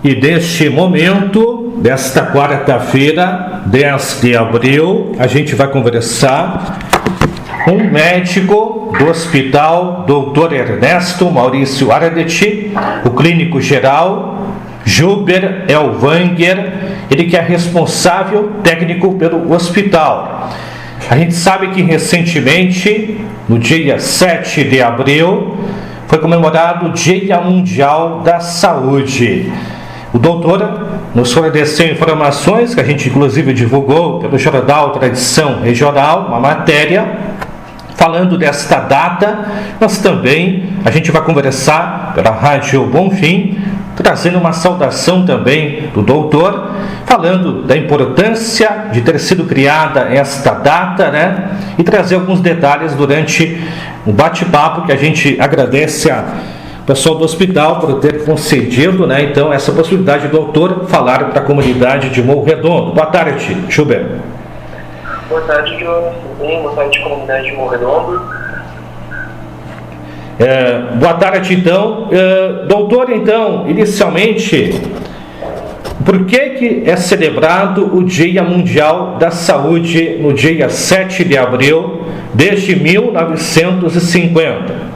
E deste momento, desta quarta-feira, 10 de abril, a gente vai conversar com o médico do Hospital Dr. Ernesto Maurício Aradet, o clínico geral, Juber Elvanger, ele que é responsável técnico pelo hospital. A gente sabe que recentemente, no dia 7 de abril, foi comemorado o Dia Mundial da Saúde. O doutor nos forneceu informações que a gente inclusive divulgou pelo jornal Tradição Regional, uma matéria falando desta data, mas também a gente vai conversar pela Rádio Bonfim, trazendo uma saudação também do doutor, falando da importância de ter sido criada esta data, né? E trazer alguns detalhes durante o bate-papo que a gente agradece a pessoal do hospital por ter concedido, né, então, essa possibilidade do doutor falar para a comunidade de Morro Redondo. Boa tarde, Schubert. Boa tarde, Jonas. Tudo bem? Boa tarde, comunidade de Morro Redondo. Boa tarde, então. Doutor, então, inicialmente, por que é celebrado o Dia Mundial da Saúde no dia 7 de abril desde 1950?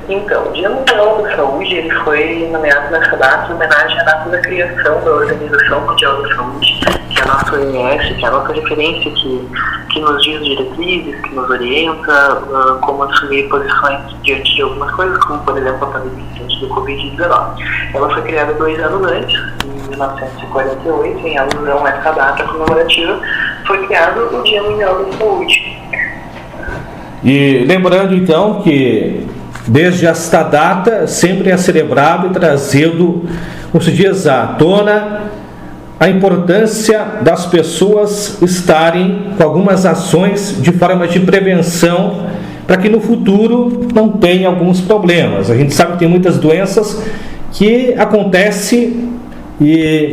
Então, o Dia Mundial da Saúde ele foi nomeado nessa data em homenagem à data da criação da Organização Mundial da Saúde, que é a nossa OMS, que é a nossa referência que nos diz diretrizes, que nos orienta como assumir posições diante de algumas coisas, como, por exemplo, a pandemia diante do Covid-19. Ela foi criada 2 anos antes, em 1948, em alusão a essa data comemorativa, foi criado o Dia Mundial da Saúde. E lembrando, então, que desde esta data sempre é celebrado e trazido, como se diz, à tona a importância das pessoas estarem com algumas ações de forma de prevenção para que no futuro não tenha alguns problemas. A gente sabe que tem muitas doenças que acontecem,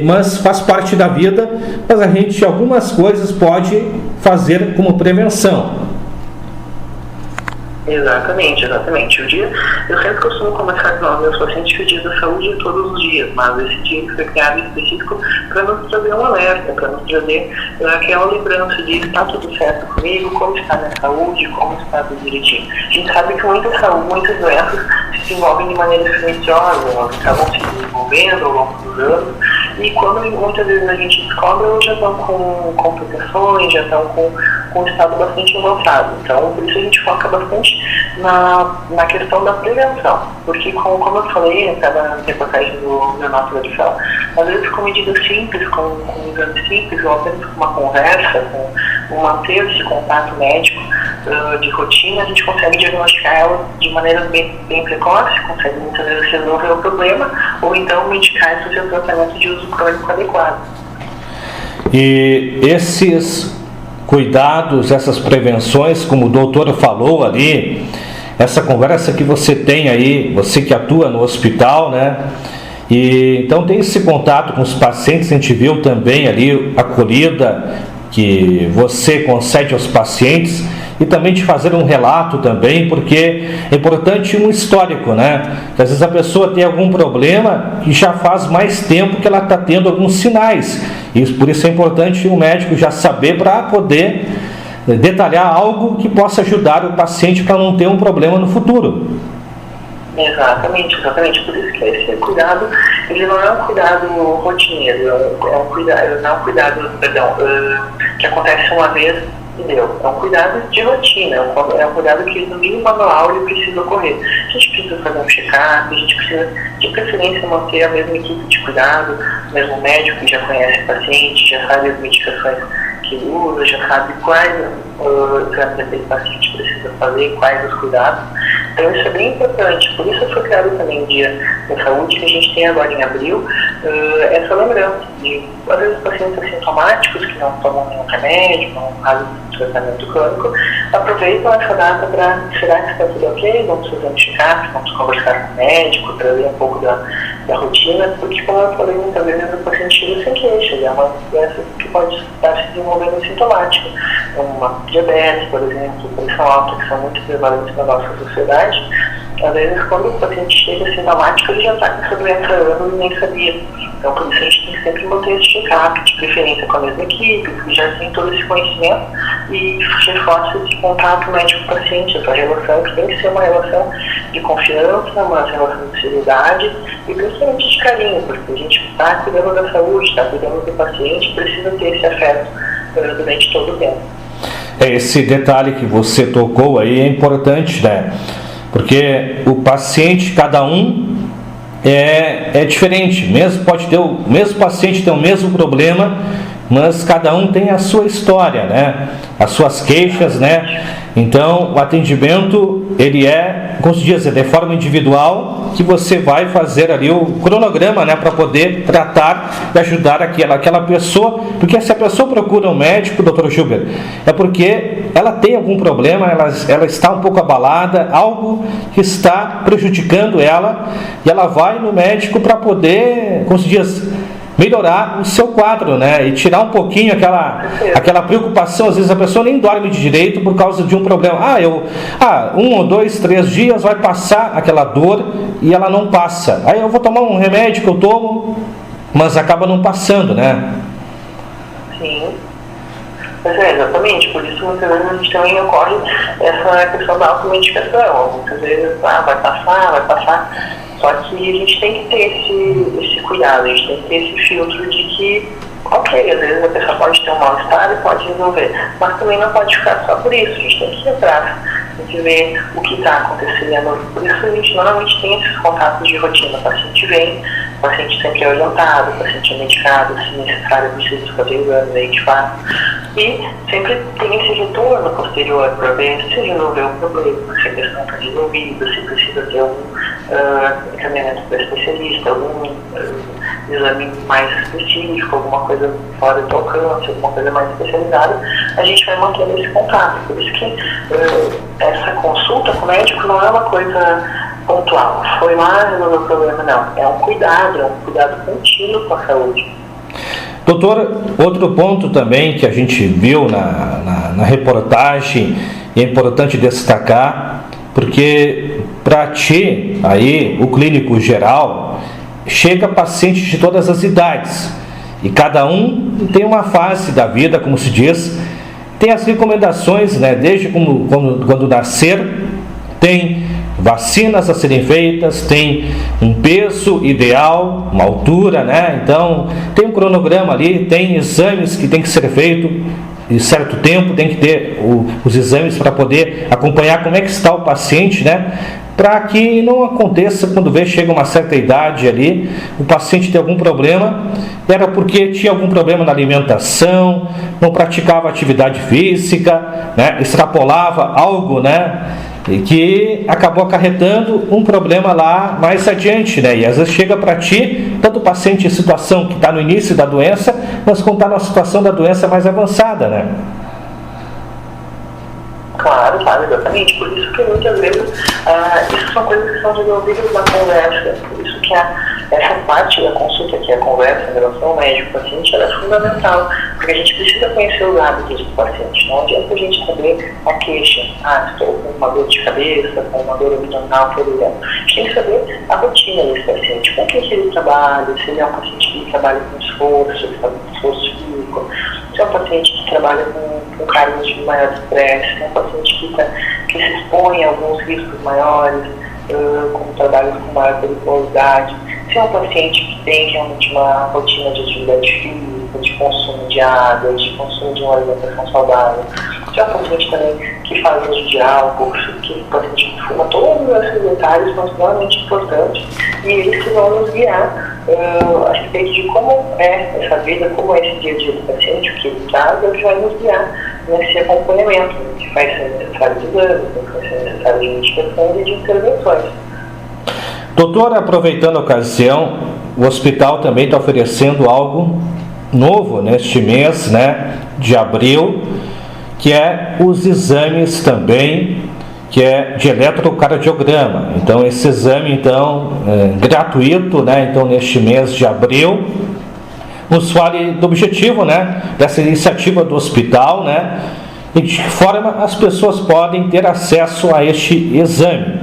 mas faz parte da vida, mas a gente algumas coisas pode fazer como prevenção. Exatamente. O dia, eu sempre costumo conversar com os meus pacientes que o Dia da Saúde é todos os dias, mas esse dia foi criado em específico para nos trazer um alerta, para nos trazer aquela lembrança de está tudo certo comigo, como está a minha saúde, como está tudo direitinho. A gente sabe que muitas doenças se desenvolvem de maneira silenciosa, elas acabam se desenvolvendo ao longo dos anos, e quando muitas vezes a gente descobre, elas já estão com complicações, já estão com um estado bastante avançado. Então, por isso a gente foca bastante na questão da prevenção, porque como eu falei até na reportagem do Leonardo Radifel, às vezes com medidas simples, com um exame simples, ou apenas com uma conversa, com manter esse contato médico de rotina, a gente consegue diagnosticar ela de maneira bem precoce, consegue muitas vezes resolver o problema, ou então medicar esse seu tratamento de uso crônico adequado. E esses cuidados, essas prevenções, como o doutor falou ali, essa conversa que você tem aí, você que atua no hospital, né? E então tem esse contato com os pacientes, a gente viu também ali a acolhida que você concede aos pacientes, e também de fazer um relato também, porque é importante um histórico, né? Que às vezes a pessoa tem algum problema e já faz mais tempo que ela está tendo alguns sinais. E por isso é importante o médico já saber para poder detalhar algo que possa ajudar o paciente para não ter um problema no futuro. Exatamente. Por isso que esse cuidado, ele não é um cuidado rotineiro, não é um cuidado, que acontece uma vez e deu. É um cuidado de rotina, é um cuidado que no mínimo anual ele precisa ocorrer. A gente precisa fazer um check-up, a gente precisa, de preferência, manter a mesma equipe de cuidado, o mesmo médico que já conhece o paciente, já sabe as medicações que usa, já sabe quais exames aquele paciente precisa fazer, quais os cuidados. Então isso é bem importante, por isso foi criado também o Dia da Saúde, que a gente tem agora em abril, essa lembrança de, às vezes, pacientes assintomáticos que não tomam nenhum remédio, não fazem tratamento crônico, aproveitam essa data para, será que está tudo ok? Vamos fazer um check-up, vamos conversar com o médico, trazer um pouco da rotina, porque, como eu falei, muitas vezes o paciente chega sem queixa, é uma doença que pode estar se desenvolvendo assintomática, uma diabetes, por exemplo, pressão alta, que são muito prevalentes na nossa sociedade, Às vezes, quando o paciente chega sintomático, ele já está com essa doença há anos e nem sabia. Então, por isso, a gente tem que sempre manter esse check-up, de preferência com a mesma equipe, que já tem todo esse conhecimento e reforça esse contato médico-paciente, essa relação que tem que ser uma relação de confiança, uma relação de seriedade e principalmente de carinho, porque a gente está cuidando da saúde, está cuidando do paciente, precisa ter esse afeto durante todo o tempo. Esse detalhe que você tocou aí é importante, né? Porque o paciente, cada um é diferente, o mesmo paciente tem o mesmo problema, mas cada um tem a sua história, né? As suas queixas, né? Então, o atendimento, ele é, como se diz, de forma individual, que você vai fazer ali o cronograma, né? Para poder tratar e ajudar aquela pessoa, porque se a pessoa procura um médico, doutor Gilber, é porque ela tem algum problema, ela está um pouco abalada, algo que está prejudicando ela, e ela vai no médico para poder, como se diz, melhorar o seu quadro, né? E tirar um pouquinho aquela preocupação. Às vezes a pessoa nem dorme de direito por causa de um problema. 1 ou 2, 3 dias vai passar aquela dor e ela não passa. Aí eu vou tomar um remédio que eu tomo, mas acaba não passando, né? Sim. Mas exatamente, por isso muitas vezes a gente também ocorre essa questão da automedicação. Muitas vezes vai passar. Só que a gente tem que ter esse cuidado, a gente tem que ter esse filtro de que, ok, às vezes a pessoa pode ter um mal-estar e pode resolver, mas também não pode ficar só por isso, a gente tem que ir atrás, tem que ver o que está acontecendo. Por isso a gente normalmente tem esses contatos de rotina, o paciente vem, o paciente sempre é orientado, o paciente é medicado, se necessário precisa fazer exames, a gente faz. E sempre tem esse retorno posterior para ver se resolveu o problema, se a questão está resolvida, se precisa ter algum encaminhamento para especialista, algum exame mais específico, alguma coisa fora do alcance, alguma coisa mais especializada, a gente vai mantendo esse contato. Por isso que essa consulta com o médico não é uma coisa pontual, foi lá resolver o problema, não. É um cuidado contínuo com a saúde. Doutor, outro ponto também que a gente viu na reportagem, e é importante destacar, porque para ti, aí, o clínico geral, chega pacientes de todas as idades, e cada um tem uma fase da vida, como se diz, tem as recomendações, né, desde quando nascer, tem vacinas a serem feitas, tem um peso ideal, uma altura, né? Então tem um cronograma ali, tem exames que tem que ser feito em certo tempo, tem que ter os exames para poder acompanhar como é que está o paciente, né? Para que não aconteça quando chega uma certa idade ali, o paciente tem algum problema, era porque tinha algum problema na alimentação, não praticava atividade física, né? Extrapolava algo, né? E que acabou acarretando um problema lá mais adiante, né? E às vezes chega para ti, tanto o paciente em situação que está no início da doença, mas quando está na situação da doença mais avançada, né? Claro, exatamente. Por isso que muitas vezes isso são coisas que são resolvidas na conversa. Por isso que essa parte da consulta, que é a conversa em relação ao médico-paciente, ela é fundamental. Porque a gente precisa conhecer os hábitos do paciente. Não adianta a gente saber a queixa. Estou com uma dor de cabeça, com uma dor abdominal, por exemplo. A gente tem que saber a rotina desse paciente. Com quem que ele trabalha, se ele é um paciente que trabalha com esforço, ele faz um esforço físico, se é um paciente que trabalha com cargos de maior estresse, se é um paciente que se expõe a alguns riscos maiores, como trabalhos com maior periculosidade, se é um paciente que tem realmente uma rotina de atividade física, de consumo de água, de consumo de uma alimentação saudável, se é um paciente também que faz uso de álcool, se é um paciente que fuma, todos esses detalhes são extremamente importantes e eles que vão nos guiar a respeito de como é essa vida, como é esse dia a dia do paciente, o que ele traz, é o que vai nos guiar nesse acompanhamento, que vai ser necessário de exames, que vai ser necessário de medicações e de intervenções. Doutor, aproveitando a ocasião, o hospital também está oferecendo algo novo neste mês, né, de abril, que é os exames também, que é de eletrocardiograma. Então, esse exame, então, é gratuito, né, então, neste mês de abril. Nos fale do objetivo, né, dessa iniciativa do hospital, né, e de que forma as pessoas podem ter acesso a este exame.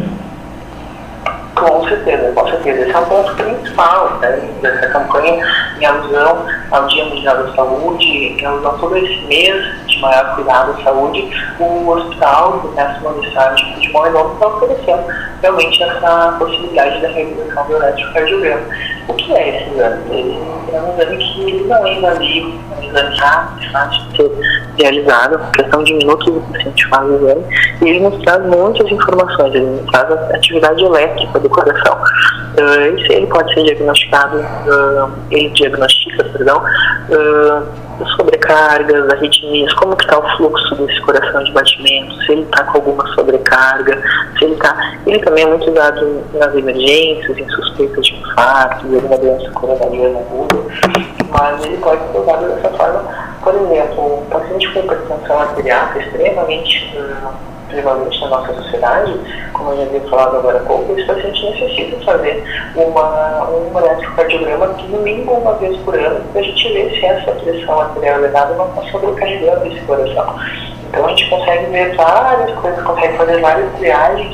com certeza, com certeza. Esse é um ponto principal, né, dessa campanha, em alusão ao Dia Mundial da Saúde, em alusão a todo esse mês de maior cuidado à saúde. O hospital do Ernesto Manissardi de Morredondo está oferecendo realmente essa possibilidade da realização do eletrocardiograma. O que é esse exame? Ele é um exame que ele não é invasivo, é um exame rápido, fácil de ser realizado, em questão de minutos o paciente faz o exame, e ele nos traz muitas informações, ele nos traz a atividade elétrica do coração. Ele pode ser diagnosticado, ele diagnostica, sobrecargas, arritmias, como que está o fluxo desse coração de batimento, se ele está com alguma sobrecarga, se ele está... Ele também é muito usado nas emergências, em suspeitas de infarto, de alguma doença coronariana aguda, mas ele pode ser usado dessa forma. Por exemplo, um paciente com hipertensão arterial, que é extremamente prevalente na nossa sociedade, como eu já havia falado agora há pouco, esse paciente necessita fazer um eletrocardiograma no mínimo uma vez por ano, para a gente ver se essa pressão arterial elevada não está sobrecarregando esse coração. Então a gente consegue ver várias coisas, consegue fazer várias triagens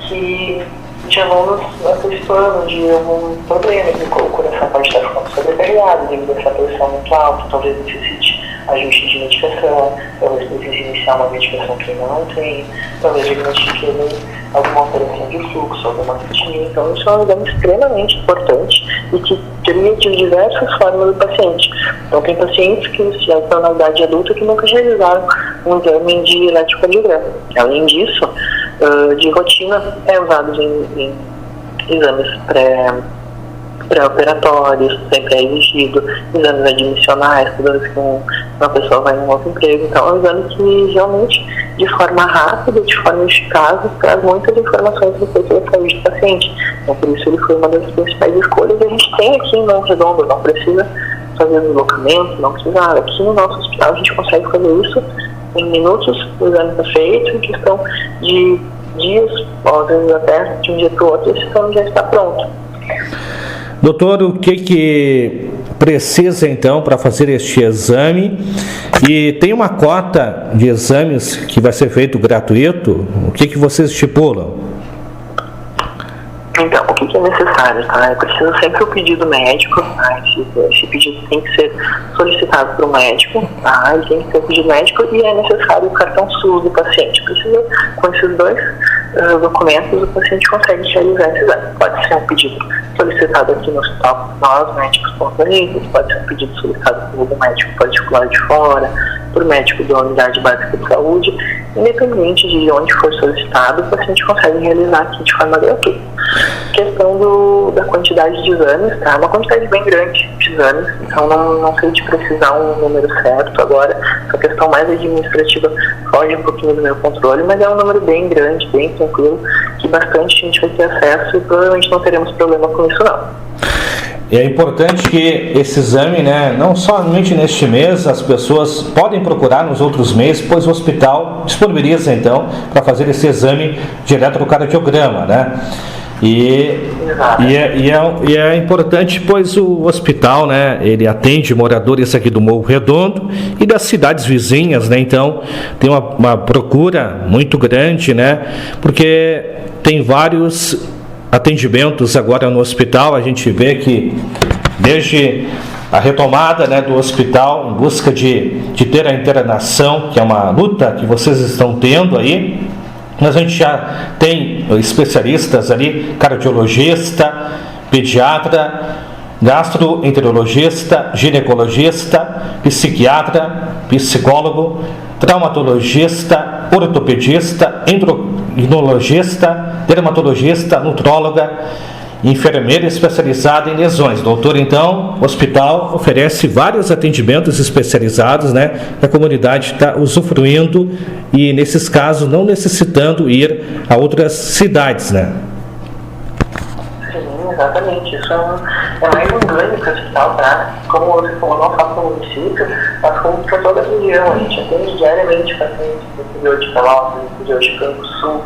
que já vão nos antecipando de algum problema, que o coração pode estar ficando sobrecarregado devido a essa pressão muito alta, talvez necessite ajuste de medicação, talvez precise iniciar uma medicação que ainda não tem, talvez diagnostique alguma alteração de fluxo, alguma arritmia. Então isso é um exame extremamente importante e que cria de diversas formas do paciente. Então tem pacientes que já estão na idade adulta que nunca realizaram um exame de eletrocardiograma. Além disso, de rotina é usado em exames pré-operatórios, sempre é exigido, exames admissionais, toda vez que uma pessoa vai em um novo emprego. Então é um exame que realmente, de forma rápida, de forma eficaz, traz muitas informações a respeito da saúde do paciente. Então por isso ele foi uma das principais escolhas. A gente tem aqui em Volta Redonda, não precisa fazer deslocamento, não precisa nada. Aqui no nosso hospital a gente consegue fazer isso em minutos, o exame está feito, em questão de dias, ou às vezes até de um dia para o outro, esse exame já está pronto. Doutor, o que precisa então para fazer este exame? E tem uma cota de exames que vai ser feito gratuito? O que vocês estipulam? Então, o que é necessário, tá? É preciso sempre o pedido médico, tá? Esse pedido tem que ser solicitado para o médico, tá? Ele tem que ter o pedido médico e é necessário o cartão SUS do paciente. Precisa, com esses dois documentos, o paciente consegue realizar esse exame. Pode ser um pedido solicitado aqui no hospital por nós, médicos pontualistas, pode ser um pedido solicitado por um médico particular de fora, por médico da unidade básica de saúde. Independente de onde for solicitado, o paciente consegue realizar aqui de forma gratuita. Questão da quantidade de exames, tá? Uma quantidade bem grande de exames, então não sei de precisar um número certo agora. Essa questão mais administrativa foge um pouquinho do meu controle, mas é um número bem grande, bem tranquilo, que bastante gente vai ter acesso e provavelmente não teremos problema com isso não. É importante que esse exame, né, não somente neste mês, as pessoas podem procurar nos outros meses, pois o hospital disponibiliza então para fazer esse exame de eletrocardiograma, né? E é importante, pois o hospital, né, ele atende moradores aqui do Morro Redondo e das cidades vizinhas, né? Então tem uma procura muito grande, né? Porque tem vários atendimentos agora no hospital. A gente vê que desde a retomada, né, do hospital em busca de ter a internação, que é uma luta que vocês estão tendo aí, mas a gente já tem especialistas ali, cardiologista, pediatra, gastroenterologista, ginecologista, psiquiatra, psicólogo, traumatologista, ortopedista, endocrinologista, dermatologista, nutróloga, enfermeira especializada em lesões. Doutor, então, o hospital oferece vários atendimentos especializados, né? Que a comunidade está usufruindo e, nesses casos, não necessitando ir a outras cidades, né? Sim, exatamente. Isso é mais um ganho para o hospital, tá? Como você falou, não só para o município, mas como para toda a região. A gente atende diariamente pacientes do interior de Pelotas, do interior de Campo Sul,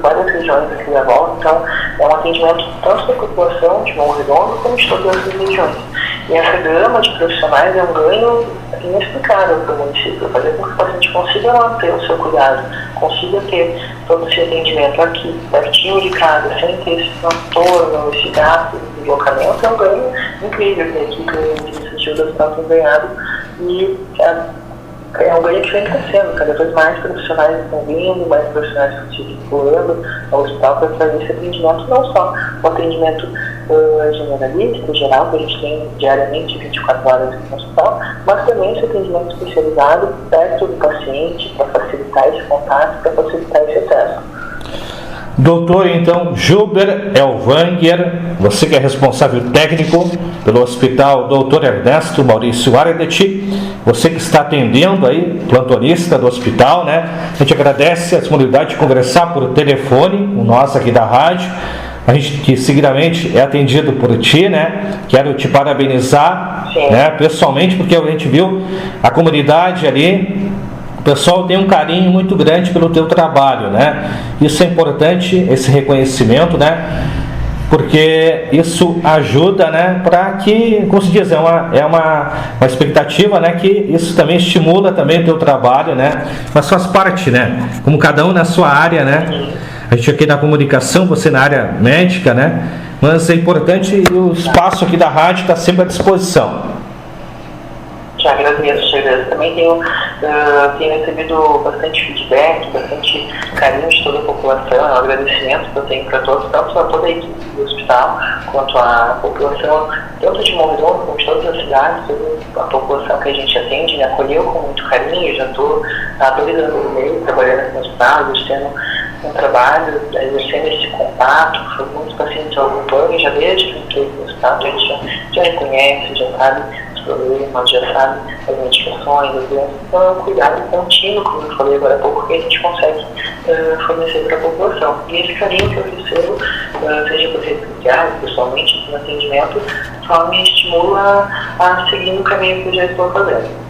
várias regiões aqui da volta. Então é um atendimento tanto da população de Morro Redondo como de todas as regiões. E essa gama de profissionais é um ganho inexplicável para o município, fazer com que o paciente consiga manter o seu cuidado, consiga ter todo esse atendimento aqui, pertinho de casa, sem ter esse transtorno, esse gasto de deslocamento, é um ganho incrível que a equipe administrativa do hospital tem ganhado, e é um ganho que vem crescendo. Cada vez mais profissionais estão vindo, mais profissionais estão se vinculando ao hospital para fazer esse atendimento, não só o atendimento generalista, geral, que a gente tem diariamente 24 horas no hospital, mas também esse atendimento especializado perto do paciente, para facilitar esse contato, para facilitar esse acesso. Doutor, então, Gilber Elvanger, você que é responsável técnico pelo Hospital Dr. Ernesto Maurício Ardet, você que está atendendo aí, plantonista do hospital, né? A gente agradece a disponibilidade de conversar por telefone com nós aqui da rádio. A gente que seguidamente é atendido por ti, né? Quero te parabenizar, né, pessoalmente, porque a gente viu a comunidade ali. O pessoal tem um carinho muito grande pelo teu trabalho, né? Isso é importante, esse reconhecimento, né? Porque isso ajuda, né? Para que, como se diz, é uma expectativa, né? Que isso também estimula também o teu trabalho, né? Mas faz parte, né? Como cada um na sua área, né? A gente aqui na comunicação, você na área médica, né? Mas é importante e o espaço aqui da rádio está sempre à disposição. Te agradeço. Também tenho recebido bastante feedback, bastante carinho de toda a população. É um agradecimento que eu tenho para todos, tanto a toda a equipe do hospital, quanto a população, tanto de Morredondo como de todas as cidades. Toda a população que a gente atende me acolheu com muito carinho. Eu já estou há 2 anos e meio trabalhando aqui no hospital, exercendo um trabalho, exercendo esse contato. Muitos pacientes eu acompanho já desde que entrei no hospital, a gente já reconhece, já sabe problemas, já sabe as medicações, as doenças. Então é um cuidado contínuo, como eu falei agora há pouco, que a gente consegue fornecer para a população. E esse carinho que eu recebo, seja por redes sociais, pessoalmente, no atendimento, só me estimula a seguir no caminho que eu já estou fazendo.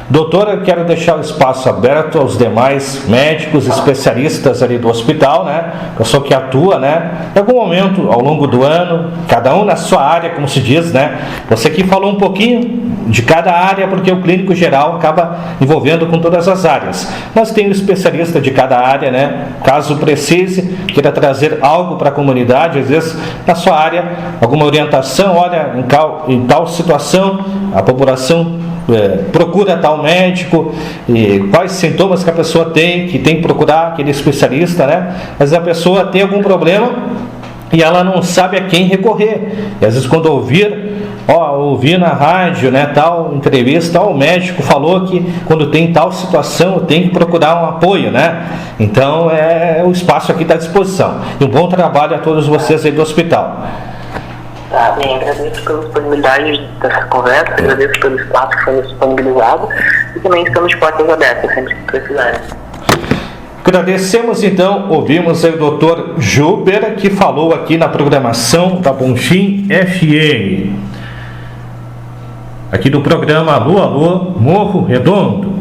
Doutora, eu quero deixar o espaço aberto aos demais médicos, especialistas ali do hospital, né? Pessoa que atua, né? Em algum momento, ao longo do ano, cada um na sua área, como se diz, né? Você aqui falou um pouquinho de cada área, porque o clínico geral acaba envolvendo com todas as áreas. Mas tem um especialista de cada área, né? Caso precise, queira trazer algo para a comunidade, às vezes na sua área, alguma orientação, olha, em tal situação, a população procura tal médico, e quais sintomas que a pessoa tem, que tem que procurar aquele especialista, né? Mas a pessoa tem algum problema e ela não sabe a quem recorrer. E às vezes quando ouvir na rádio, né, tal entrevista, o médico falou que quando tem tal situação tem que procurar um apoio, né? Então o espaço aqui está à disposição. E um bom trabalho a todos vocês aí do hospital. Tá bem, agradeço pela disponibilidade dessa conversa, agradeço pelo espaço que foi disponibilizado e também estamos de portas abertas, sempre que precisarem. Agradecemos então, ouvimos aí o Dr. Gilber, que falou aqui na programação da Bonfim FM, aqui do programa Alô, Alô, Morro Redondo.